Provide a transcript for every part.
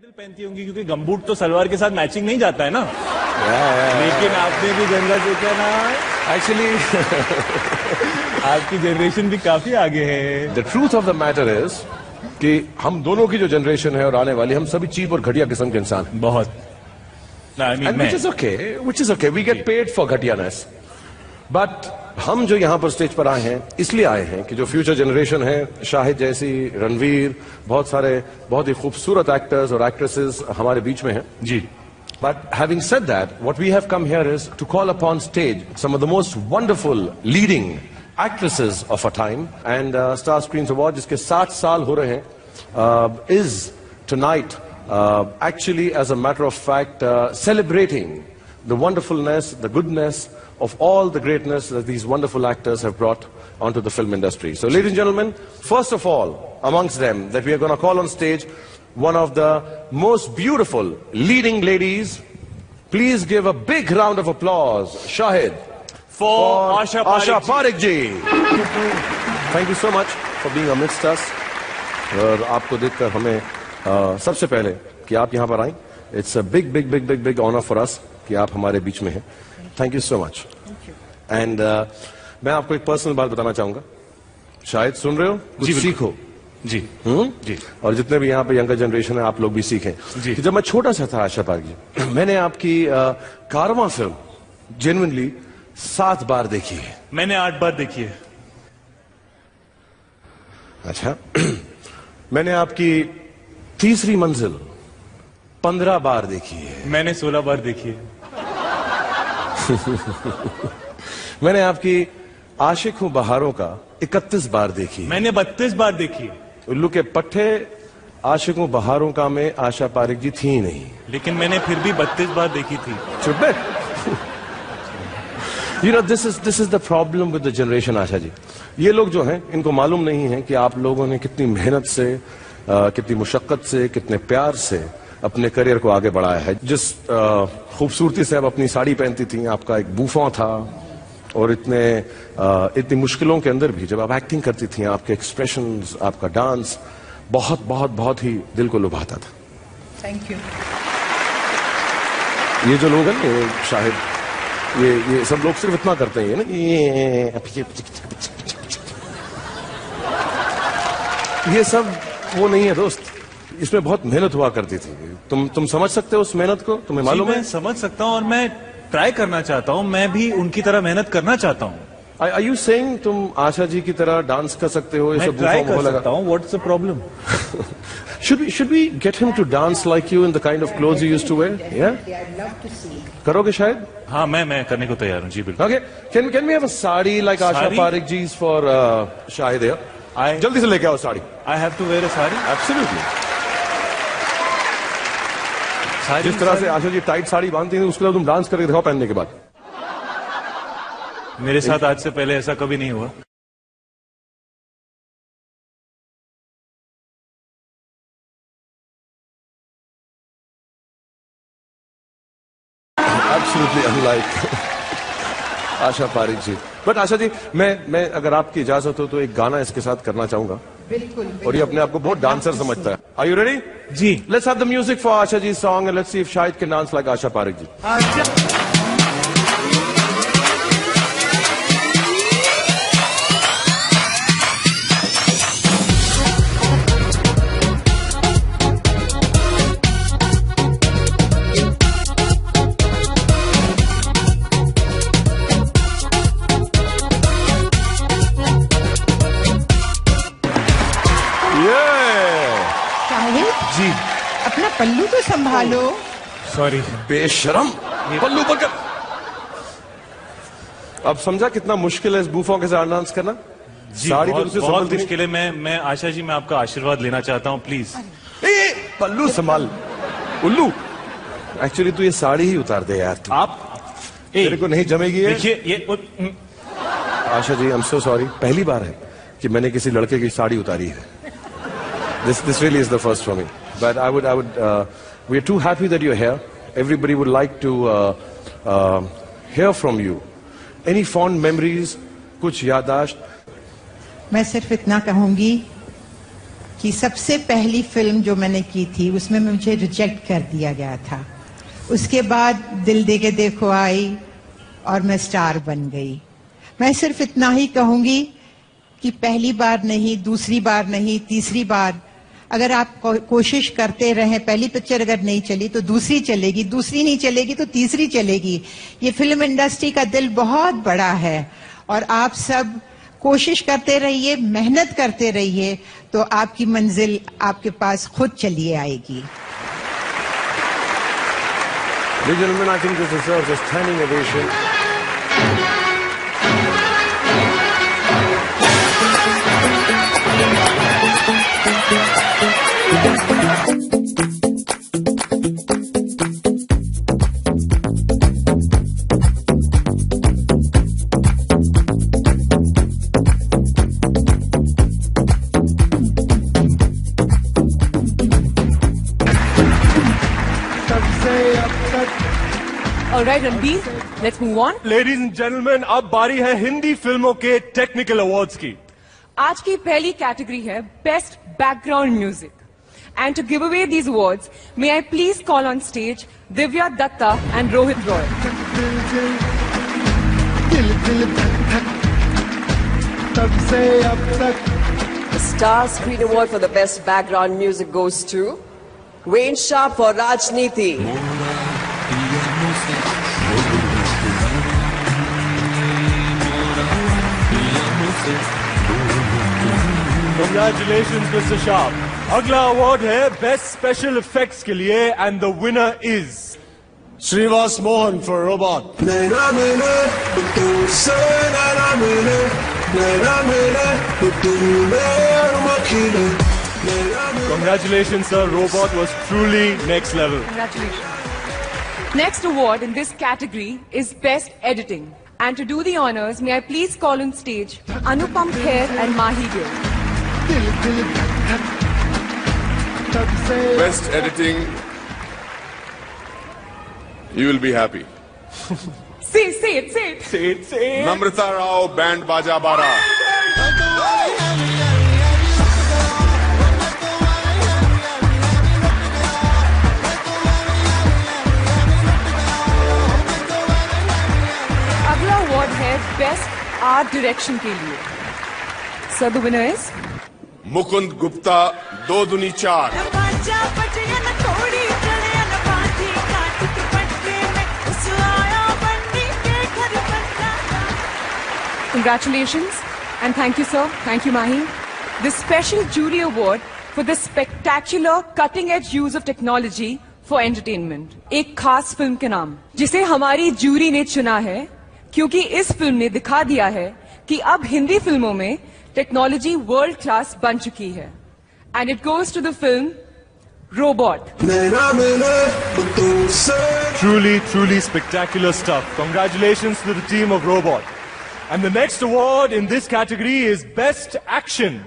Sandal पहनती होंगी क्योंकि गमबूट तो सलवार के साथ मैचिंग नहीं जाता है ना। लेकिन आपने भी गंगा सीखा ना एक्चुअली। आपकी जनरेशन भी काफी आगे है। The truth of the matter is कि हम दोनों की जो जनरेशन है और आने वाली, हम सभी चीप और घटिया किस्म के इंसान हैं। बहुत। which is okay. We get paid for घटियानेस. But हम जो यहाँ पर स्टेज पर आए हैं इसलिए आए हैं कि जो फ्यूचर जनरेशन है, शाहिद जैसी, रणवीर, बहुत सारे बहुत ही खूबसूरत एक्टर्स और एक्ट्रेसेस हमारे बीच में हैं जी। But having said that, what we have come here is to call upon stage some of the most wonderful leading actresses of our time. And Star Screens Award, जिसके 60 साल हो रहे हैं, is tonight actually, as a matter of fact, celebrating the wonderfulness, the goodness of all the greatness that these wonderful actors have brought onto the film industry. So, ladies and gentlemen, first of all, amongst them, that we are going to call on stage one of the most beautiful leading ladies. Please give a big round of applause, Shahid, for Asha Parekh ji. Thank you so much for being amidst us. और आपको देखकर हमें सबसे पहले कि आप यहाँ पर आए, it's a big honor for us कि आप हमारे बीच में हैं. Thank you so much. And मैं आपको एक पर्सनल बात बताना चाहूंगा. शायद सुन रहे हो, कुछ सीखो. जी जी. और जितने भी यहाँ पे यंगर जनरेशन है, आप लोग भी सीखें. कि जब मैं छोटा सा था आशा पारेख जी, मैंने आपकी कारवां फिल्म जेन्युइनली 7 बार देखी है. मैंने 8 बार देखी है. अच्छा. मैंने आपकी तीसरी मंजिल 15 बार देखी है. मैंने 16 बार देखी है. मैंने आपकी आशिक हूं बहारों का 31 बार देखी है. मैंने 32 बार देखी है. उल्लू के पट्टे आशिक हूं बहारों का में आशा पारेख जी थी ही नहीं. लेकिन मैंने फिर भी 32 बार देखी थी. चुप. You know, this is the problem with the generation, Asha ji. ये लोग जो हैं, इनको मालूम नहीं है कि आप लोगों ने कितनी मेहनत से, कितनी मुशक्कत से, कितने प्यार से अपने करियर को आगे बढ़ाया है. जिस खूबसूरती से आप अपनी साड़ी पहनती थी, आपका एक बूफा था, और इतनी मुश्किलों के अंदर भी जब आप एक्टिंग करती थी, आपके एक्सप्रेशंस, आपका डांस बहुत ही दिल को लुभाता था. Thank you. ये जो लोग हैं ना, शाहिद, ये सब लोग सिर्फ इतना करते हैं ना, ये सब वो नहीं है दोस्त. इसमें बहुत मेहनत हुआ करती थी. तुम समझ सकते हो उस मेहनत को? तुम्हें मालूम है? मैं समझ सकता हूं और मैं ट्राई करना चाहता हूं. मैं भी उनकी तरह मेहनत करना चाहता हूं. Are you saying तुम आशा जी की तरह डांस कर सकते हो? मैं ट्राई कर सकता हूं. What's the problem? Should we get him to dance like you in the kind of clothes you used to wear? Yeah? I'd love to see. करोगे शायद? हाँ, मैं करने को तैयार हूँ. जी बिल्कुल. Okay. Can we have a sari like Asha Parekh ji's for Shahid here? जल्दी से लेके आओ sari. I have to wear a sari? Absolutely. जिस तरह से आशा जी टाइट साड़ी बांधती हैं, उसके बाद तुम डांस करके दिखाओ पहनने के बाद. मेरे साथ आज से पहले ऐसा कभी नहीं हुआ. Absolutely unlike Asha Parekh ji. But Asha ji, मैं अगर आपकी इजाजत हो तो एक गाना इसके साथ करना चाहूंगा. बिल्कुल. और ये अपने आप को बहुत डांसर समझता है. Are you ready? Ji. Let's have the music for Asha ji's song and let's see if Shahid can dance like Asha Parekh ji. जी. अपना पल्लू तो संभालो. सॉरी. बेशरम. पल्लू पकड़. अब समझा कितना मुश्किल है इस बूफों के साथ डांस करना. साड़ी तो उसे बहुत मुश्किल है. मैं आशा जी, मैं आपका आशीर्वाद लेना चाहता हूँ, प्लीज. पल्लू संभाल. उल्लू, एक्चुअली तू ये साड़ी ही उतार दे यार. आप तेरे को नहीं जमेगी. देखिए ये Asha ji, I am so sorry. पहली बार है कि मैंने किसी लड़के की साड़ी उतारी है. This really is the first for me. But we are too happy that you're here. Everybody would like to hear from you. Any fond memories? कुछ याददाश्त? मैं सिर्फ इतना कहूंगी कि सबसे पहली फिल्म जो मैंने की थी उसमें मुझे रिजेक्ट कर दिया गया था। उसके बाद दिल दे के देखो आई और मैं स्टार बन गई। मैं सिर्फ इतना ही कहूंगी कि पहली बार नहीं, दूसरी बार नहीं, तीसरी बार अगर आप कोशिश करते रहें, पहली पिक्चर अगर नहीं चली तो दूसरी चलेगी, दूसरी नहीं चलेगी तो तीसरी चलेगी। ये फिल्म इंडस्ट्री का दिल बहुत बड़ा है और आप सब कोशिश करते रहिए, मेहनत करते रहिए, तो आपकी मंजिल आपके पास खुद चली आएगी। Ladies and gentlemen, I think this deserves a standing ovation. All right, Ranbir, let's move on. Ladies and gentlemen, अब बारी है हिंदी फिल्मों के टेक्निकल अवार्ड्स की। आज की पहली कैटेगरी है best background music, and to give away these awards may I please call on stage Divya Datta and Rohit Roy. The Star Screen Award for the Best Background Music goes to Wayne Sharp for Rajniti. Congratulations, Mr. Sharp. अगला award है best special effects के लिए and the winner is Srinivas Mohan for Robot. Congratulations, sir. Robot was truly next level. Congratulations. Next award in this category is Best Editing. And to do the honors, may I please call on stage Anupam Kher and Mahi Gill. Best editing. You will be happy. Say it, say it. Say it, say it. Namrata Rao, Band Baja Bara. अगला award है best art direction के लिए। Sir, the winner is Mukund Gupta, 2 दूनी 4. Congratulations and thank you, sir. Thank you, Mahi. The special jury award for the spectacular cutting-edge use of technology for entertainment. एक खास film के नाम, जिसे हमारी जूरी ने चुना है क्योंकि इस फिल्म ने दिखा दिया है कि अब हिंदी फिल्मों में टेक्नोलॉजी वर्ल्ड क्लास बन चुकी है. And it goes to the film Robot. Truly, truly spectacular stuff. Congratulations to the team of Robot. And the next award in this category is Best Action.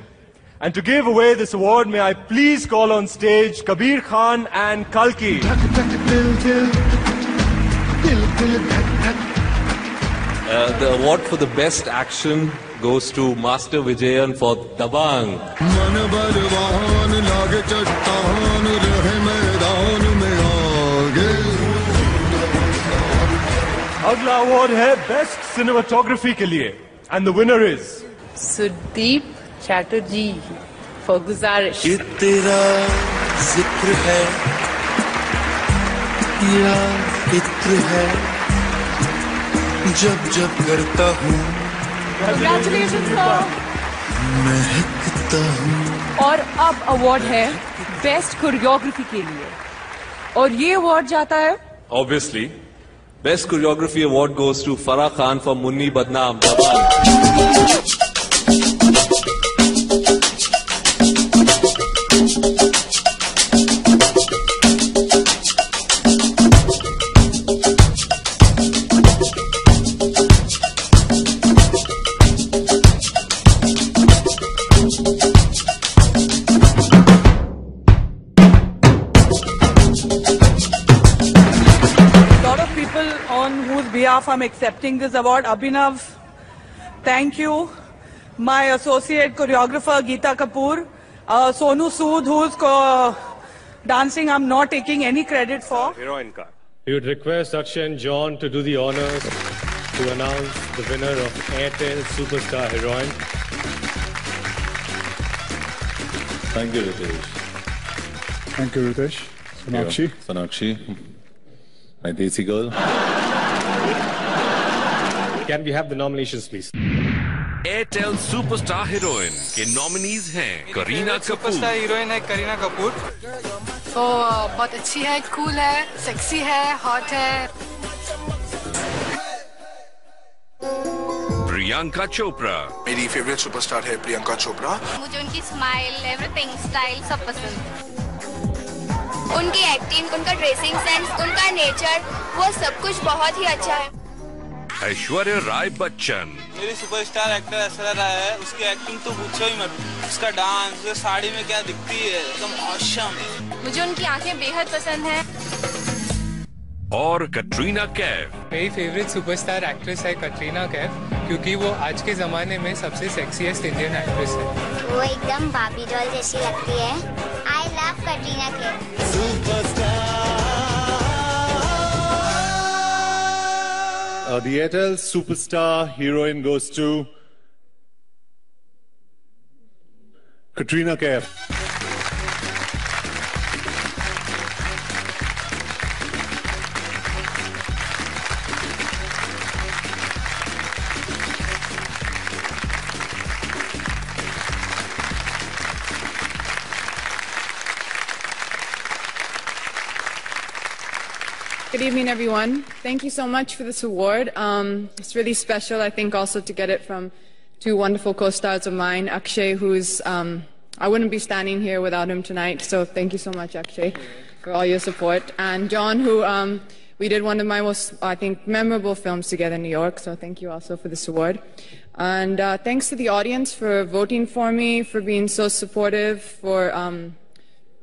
And to give away this award, may I please call on stage Kabir Khan and Kalki. The award for the Best Action goes to Master Vijayan for Dabang. अगला award है best cinematography के लिए and the winner is Sudeep Chatterjee for Guzaarish. ये तेरा जिक्र है या इत्र है, जब जब करता हूँ Congratulations, sir. महकता हूँ. और अब अवार्ड है बेस्ट कोरियोग्राफी के लिए, और ये अवार्ड जाता है Obviously, Best Choreography Award goes to Farah Khan for Munni Badnaam. Dabang. On whose behalf I'm accepting this award. Abhinav, thank you. My associate choreographer Geeta Kapoor, Sonu Sood, who's dancing, I'm not taking any credit for. Heroine का. We would request Akshay and John to do the honors to announce the winner of Airtel Superstar Heroine. Thank you, Ritesh. Thank you, Ritesh. Sonakshi. Sonakshi, my desi girl. Can we have the nominations, please? Airtel superstar heroine के nominees हैं Kareena Kapoor. Superstar heroine है करीना कपूर। वो बहुत अच्छी है, cool है, sexy है, hot है। प्रियंका चोपड़ा। मेरी फेवरेट सुपरस्टार है प्रियंका चोपड़ा। मुझे उनकी स्माइल, एवरीथिंग, स्टाइल सब पसंद। उनकी एक्टिंग, उनका ड्रेसिंग सेंस, उनका नेचर, वो सब कुछ बहुत ही अच्छा है। ऐश्वर्या राय बच्चन। मेरी सुपरस्टार एक्टर ऐश्वर्या राय है। उसकी एक्टिंग तो पूछो ही मत। उसका डांस, वो साड़ी में क्या दिखती है, एकदम ऑसम। मुझे उनकी आंखें बेहद पसंद हैं। और कटरीना कैफ। मेरी फेवरेट सुपरस्टार एक्ट्रेस है कटरीना कैफ, क्योंकि वो आज के जमाने में सबसे सेक्सीएस्ट इंडियन एक्ट्रेस है। वो एकदम बाबी डॉल जैसी लगती है। I love Katrina Kaif. The Airtel Superstar Heroine goes to Katrina Kaif. Good evening, everyone. Thank you so much for this award. It's really special, I think, also to get it from two wonderful co-stars of mine, Akshay, who's, I wouldn't be standing here without him tonight, so thank you so much, Akshay, for all your support. And John, who we did one of my most, I think, memorable films together in New York, so thank you also for this award. And thanks to the audience for voting for me, for being so supportive, for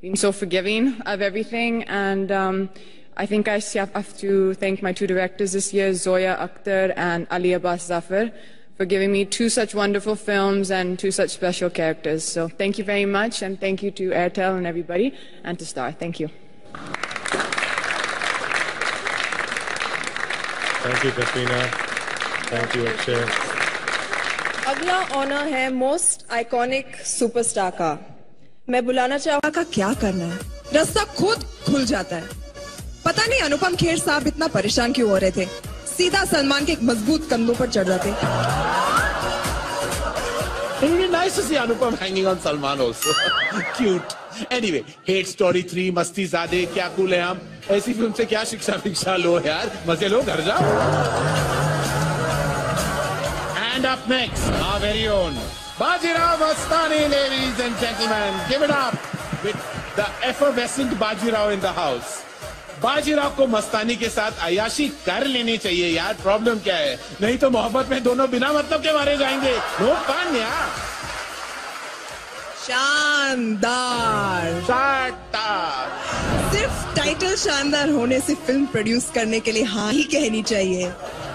being so forgiving of everything. And I think I have to thank my two directors this year, Zoya Akhtar and Ali Abbas Zafar, for giving me two such wonderful films and two such special characters. So thank you very much, and thank you to Airtel and everybody, and to Star. Thank you. Thank you, Katrina. Thank you, Akshay. अगला honour है most iconic superstar का। मैं बुलाना चाहूँगा का क्या करना है, रास्ता खुद खुल जाता है। पता नहीं अनुपम खेर साहब इतना परेशान क्यों हो रहे थे, सीधा सलमान के एक मजबूत कंधों पर चढ़ जाते। It would be nice to see Anupam hanging on Salman also. Cute. Anyway, Hate Story 3, मस्ती ज़ादे, क्या कूल है हम। ऐसी फिल्म से क्या शिक्षा लो यार, मजे लो, घर जाओ। And up next, our very own Bajirao Mastani, ladies and gentlemen, give it up with the effervescent Bajirao in the house. Bajirao को मस्तानी के साथ अयाशी कर लेनी चाहिए यार, प्रॉब्लम क्या है? नहीं तो मोहब्बत में दोनों बिना मतलब के मारे जाएंगे। नो फन यार। शानदार, शानदार। सिर्फ टाइटल शानदार होने से फिल्म प्रोड्यूस करने के लिए हाँ ही कहनी चाहिए।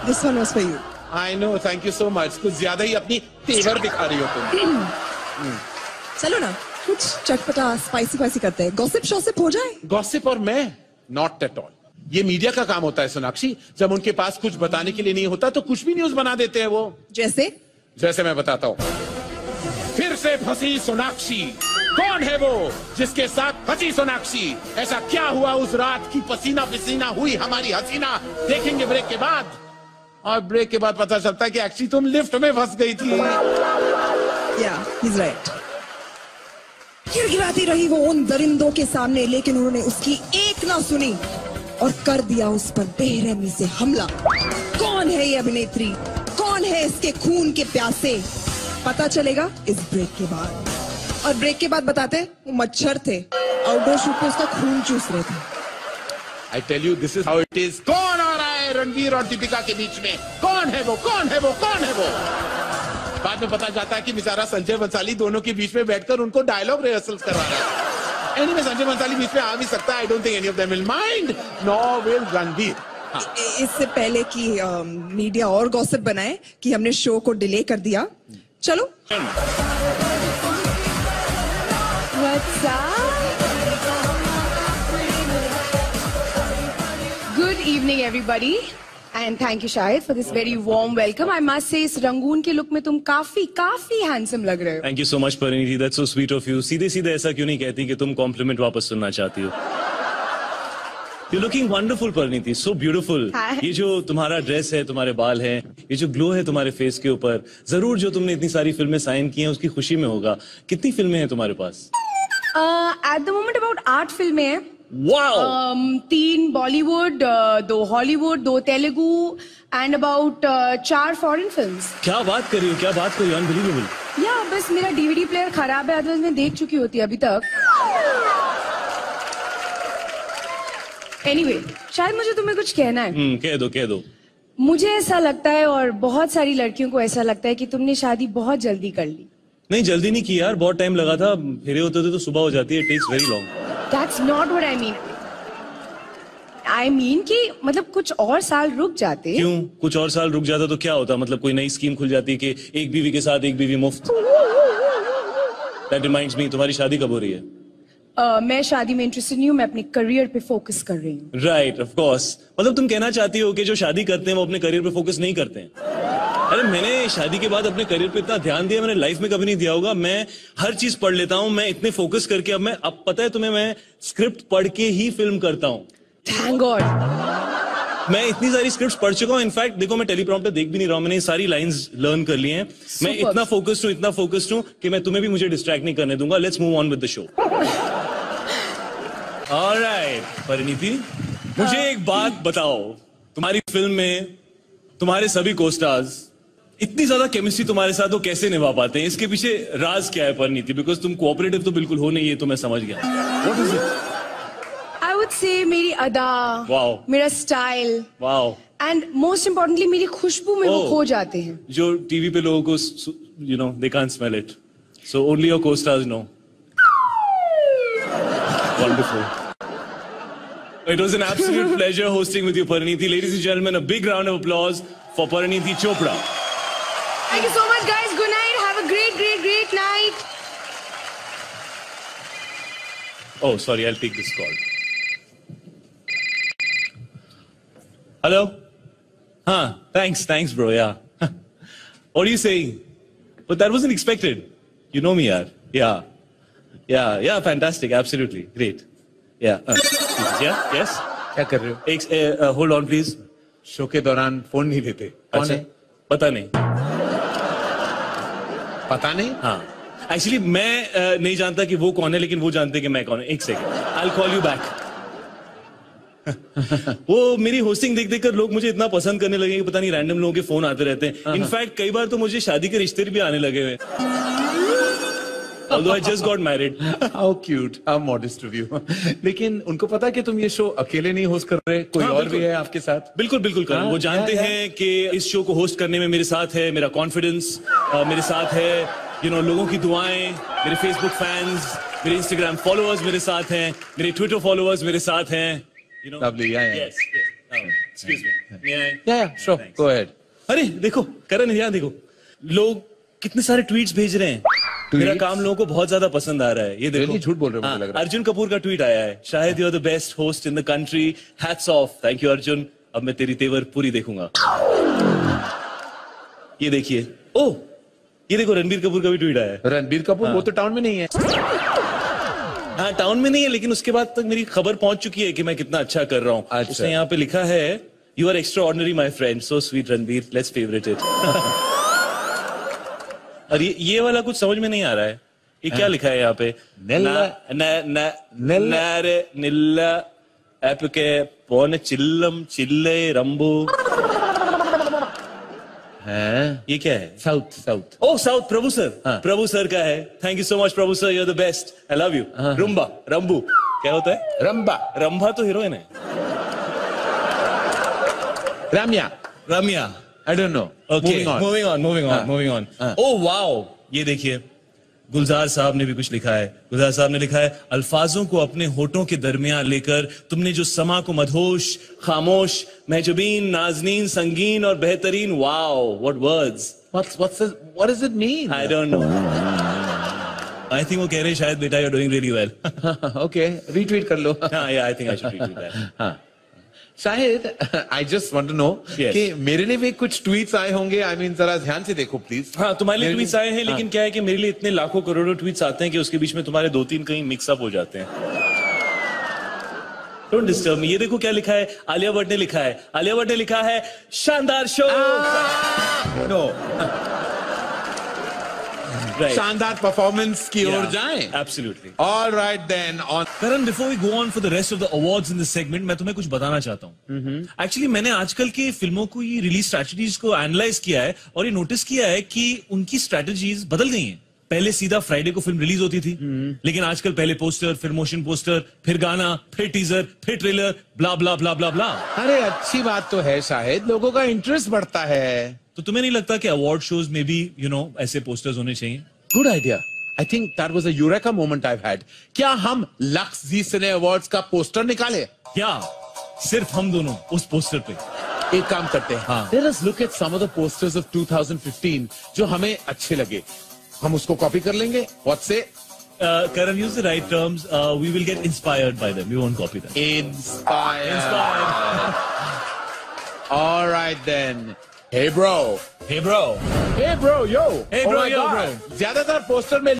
This one was for you. I know, thank you so much. कुछ ज्यादा ही अपनी तेवर दिखा रही हो तुम। चलो ना, कुछ चटपटा स्पाइसी करते हैं। गॉसिप शॉसिप हो जाए। गॉसिप और मैं नॉट एट ऑल। ये मीडिया का काम होता है सोनाक्षी, जब उनके पास कुछ बताने के लिए नहीं होता तो कुछ भी न्यूज बना देते हैं वो। जैसे मैं बताता हूँ। फिर से फंसी सोनाक्षी। कौन है वो जिसके साथ फंसी सोनाक्षी? ऐसा क्या हुआ उस रात की पसीना पसीना हुई हमारी हसीना? देखेंगे ब्रेक के बाद। और ब्रेक के बाद पता चलता है कि एक्चुअली तुम लिफ्ट में फंस गई थी। Yeah, he's right. गिड़गिड़ाती रही वो उन दरिंदों के सामने, लेकिन उन्होंने उसकी एक ना सुनी और कर दिया उस पर बेरहमी से हमला। कौन है ये अभिनेत्री? कौन है इसके खून के प्यासे? पता चलेगा इस ब्रेक के बाद। और ब्रेक के बाद बताते वो मच्छर थे, आउटडोर शूट पे उसका खून चूस रहे थे। I tell you, this is how it is. कौन आ रहा है रणवीर और दीपिका के बीच में? कौन है वो? कौन है वो? कौन है वो? बाद में पता जाता है कि बेचारा संजय बंसाली दोनों के बीच में बैठकर उनको डायलॉग रिहर्सल्स करवा रहा है। Anyway, संजय बंसाली बीच में आ भी सकता है। I don't think any of them will mind. Nor will Ranveer. इससे पहले कि मीडिया और गॉसिप बनाए कि हमने शो को डिले कर दिया, चलो What's up? Good evening, everybody. And thank you, Shahid, for this very warm welcome. I must say, इस रंगून के लुक में तुम काफी handsome लग रहे हो. Thank you so much, Parineeti. That's so sweet of you. सीधे ऐसा क्यों नहीं कहती कि तुम compliment वापस सुनना चाहती हो? You're looking wonderful, Parineeti. So beautiful. ये जो तुम्हारा ड्रेस है, तुम्हारे बाल हैं, ये जो ग्लो है तुम्हारे फेस के ऊपर, जरूर जो तुमने इतनी सारी फिल्में साइन की हैं उसकी खुशी में होगा. कितनी फिल्में हैं तुम्हारे पास? At the moment about 8 फिल्में हैं. Wow! 3 Bollywood, 2 Hollywood, 2 Telugu and about 4 foreign films. क्या बात कर रही हो? क्या बात कर रही हो? Unbelievable. या बस मेरा DVD प्लेयर खराब है, अदरवाइज मैं देख चुकी होती अभी तक. Anyway, शायद मुझे तुम्हें कुछ कहना है. कह दो. मुझे ऐसा लगता है और बहुत सारी लड़कियों को ऐसा लगता है कि तुमने शादी बहुत जल्दी कर ली. नहीं, जल्दी नहीं की यार, बहुत टाइम लगा था. फेरे होते तो सुबह हो जाती है. It takes very long. That's not what I mean. I mean कि मतलब कुछ और साल रुक जाते. क्यों? कुछ और साल रुक जाता तो क्या होता? मतलब कोई नई स्कीम खुल जाती कि एक बीवी के साथ एक बीवी मुफ्त. That reminds me, तुम्हारी शादी कब हो रही है? मैं शादी में इंटरेस्टेड नहीं हूँ, मैं अपने करियर पे फोकस कर रही हूँ. Right, of course. मतलब तुम कहना चाहती हो कि जो शादी करते हैं वो अपने करियर पे फोकस नहीं करते हैं. अरे मैंने शादी के बाद अपने करियर पे इतना ध्यान दिया, मैंने लाइफ में कभी नहीं दिया होगा. मैं हर चीज पढ़ लेता हूँ, मैं इतने फोकस करके अब पता है तुम्हें, मैं स्क्रिप्ट पढ़ के ही फिल्म करता हूँ. Thank God. मैं इतनी सारी स्क्रिप्ट्स पढ़ चुका हूँ. इनफैक्ट देखो, मैं टेलीप्रॉम्प्टर देख भी नहीं रहा हूँ, मैंने ये सारी लाइंस लर्न कर ली हैं. मैं इतना फोकस्ड हूँ कि मैं तुम्हें भी मुझे डिस्ट्रैक्ट नहीं करने दूंगा. Let's move on with the show. Alright Parineeti, मुझे एक बात बताओ. तुम्हारी फिल्म में तुम्हारे सभी को-स्टार्स इतनी ज्यादा केमिस्ट्री तुम्हारे साथ वो कैसे निभा पाते हैं? इसके पीछे राज क्या है परिणीति? बिकॉज तुम कोऑपरेटिव तो बिल्कुल हो नहीं, ये तो मैं समझ गया. What is it? I would say मेरी अदा, मेरा स्टाइल, एंड मोस्ट इम्पोर्टेंटली मेरी खुशबू में वो खो जाते हैं. जो टीवी पे लोगों को, you know, they can't smell it. So only your co-stars know. Wonderful. It was an absolute pleasure hosting with you, Parineeti. Ladies and gentlemen, a big round of applause for Parineeti Chopra. Thank you so much, guys. Good night. Have a great night. Oh, sorry. I'll take this call. Hello? Thanks, bro. Yeah. What are you saying? But that wasn't expected. You know me, yaar. Yeah. Fantastic. Absolutely. Great. Yeah. Yes? क्या कर रहे हो? Hold on, please. Show के दौरान phone नहीं लेते. कौन है? पता नहीं. पता नहीं? हाँ. Actually, मैं नहीं जानता कि वो कौन है, लेकिन वो जानते कि मैं कौन है. एक second. I'll call you back. वो मेरी होस्टिंग देख कर लोग मुझे इतना पसंद करने लगे कि पता नहीं रैंडम लोगों के फोन आते रहते हैं. इनफैक्ट कई बार तो मुझे शादी के रिश्ते भी आने लगे हुए. Although I just got married. How cute, how modest of you. लेकिन उनको पता है कि तुम ये शो अकेले नहीं होस्ट कर रहे, कोई और भी है आपके साथ? बिल्कुल करण. वो जानते हैं कि इस शो को होस्ट करने में मेरे साथ है मेरा कॉन्फिडेंस, मेरे साथ है लोगों की दुआएं, मेरे फेसबुक फैंस, मेरे इंस्टाग्राम फॉलोअर्स मेरे साथ हैं, मेरे ट्विटर फॉलोअर्स मेरे साथ हैं. Lovely, yeah. Yes. Excuse me. May I? Yeah, sure. Thanks. Go ahead. अरे देखो करण, यहाँ देखो, लोग कितने सारे ट्वीट्स भेज रहे हैं. मेरा काम लोगों को बहुत ज्यादा पसंद आ रहा है. ये देखो, झूठ बोल रहे हो मुझे लग रहा है. अर्जुन कपूर का ट्वीट आया है. शायद you are the best host in the country. Hats off. Thank you Arjun. अब मैं तेरी तेवर पूरी देखूंगा. ये देखिए. ओह, ये देखो रणबीर कपूर का भी ट्वीट आया है. रणबीर कपूर वो तो टाउन में नहीं है. हाँ, टाउन में नहीं है, लेकिन उसके बाद तक मेरी खबर पहुंच चुकी है कि मैं कितना अच्छा कर रहा हूँ. अच्छा. उसने यहाँ पे लिखा है, you are extraordinary my friend, so sweet Ranbir, let's favourite it. और ये वाला कुछ समझ में नहीं आ रहा है. ये क्या लिखा है यहाँ पे? निल्ला एपके पौन चिल्लम चिल्ले रंबू. ये क्या है? South. Oh south. Prabhu sir. Prabhu sir का है. Thank you so much Prabhu sir, you are the best. I love you. रंबू क्या होता है? रंभा तो हीरोइन है. रम्या. I don't know. Okay. Moving on. Oh wow. ये देखिए, गुलजार साहब ने भी कुछ लिखा है. गुलजार साहब ने लिखा है, अल्फाजों को अपने होठों के दरमियान लेकर तुमने जो समा को मदहोश, खामोश, महजबीन, नाजनीन, संगीन और बेहतरीन. Wow, what words. What does it mean? I don't know. I think वो कह रहे हैं शायद बेटा you're doing really well. Okay, retweet कर लो. Yeah, I think I should retweet that. हाँ. Shahid, I just want to know कि मेरे लिए भी कुछ ट्वीट्स आए होंगे. I mean, जरा ध्यान से देखो प्लीज. हाँ, तुम्हारे लिए ट्वीट्स आए हैं, लेकिन क्या है कि मेरे लिए इतने लाखों करोड़ों ट्वीट्स आते हैं कि उसके बीच में तुम्हारे 2-3 कहीं मिक्स अप हो जाते हैं. Don't disturb me. ये देखो क्या लिखा है. आलिया भट्ट ने लिखा है. आलिया भट्ट ने लिखा है शानदार शो. No. Right. शानदार परफॉर्मेंस की ओर जाएं. Absolutely. All right then. Karan, before we go on for the rest of the awards in this segment, मैं तुम्हें कुछ बताना चाहता हूँ. Actually, मैंने आजकल के फिल्मों को ये रिलीज स्ट्रैटेजीज को एनालाइज किया है और ये नोटिस किया है कि उनकी स्ट्रैटेजीज बदल गई हैं. पहले सीधा फ्राइडे को फिल्म रिलीज होती थी, लेकिन आजकल पहले पोस्टर, फिर मोशन पोस्टर, फिर गाना, फिर टीजर, फिर ट्रेलर, ब्ला ब्ला ब्ला ब्ला ब्ला. अरे अच्छी बात तो है शायद, लोगों का इंटरेस्ट बढ़ता है. तो तुम्हें नहीं लगता कि अवार्ड शोज में भी ऐसे पोस्टर्स होने चाहिए? Good idea. I think that was a eureka moment I had. क्या हम लक्स जी सिने अवार्ड्स का पोस्टर निकाले? क्या सिर्फ हम दोनों उस पोस्टर पे? एक काम करते हैं. Let us look at some of the posters of 2015 जो हमें अच्छे लगे. हम उसको कॉपी कर लेंगे. व्हाट से? Karan, use the right terms. We will get inspired by them. We won't copy them. Inspired. All right then. Hey bro. Hey bro. Hey bro, yo. Hey bro, oh yo God. bro. ज्यादातर poster में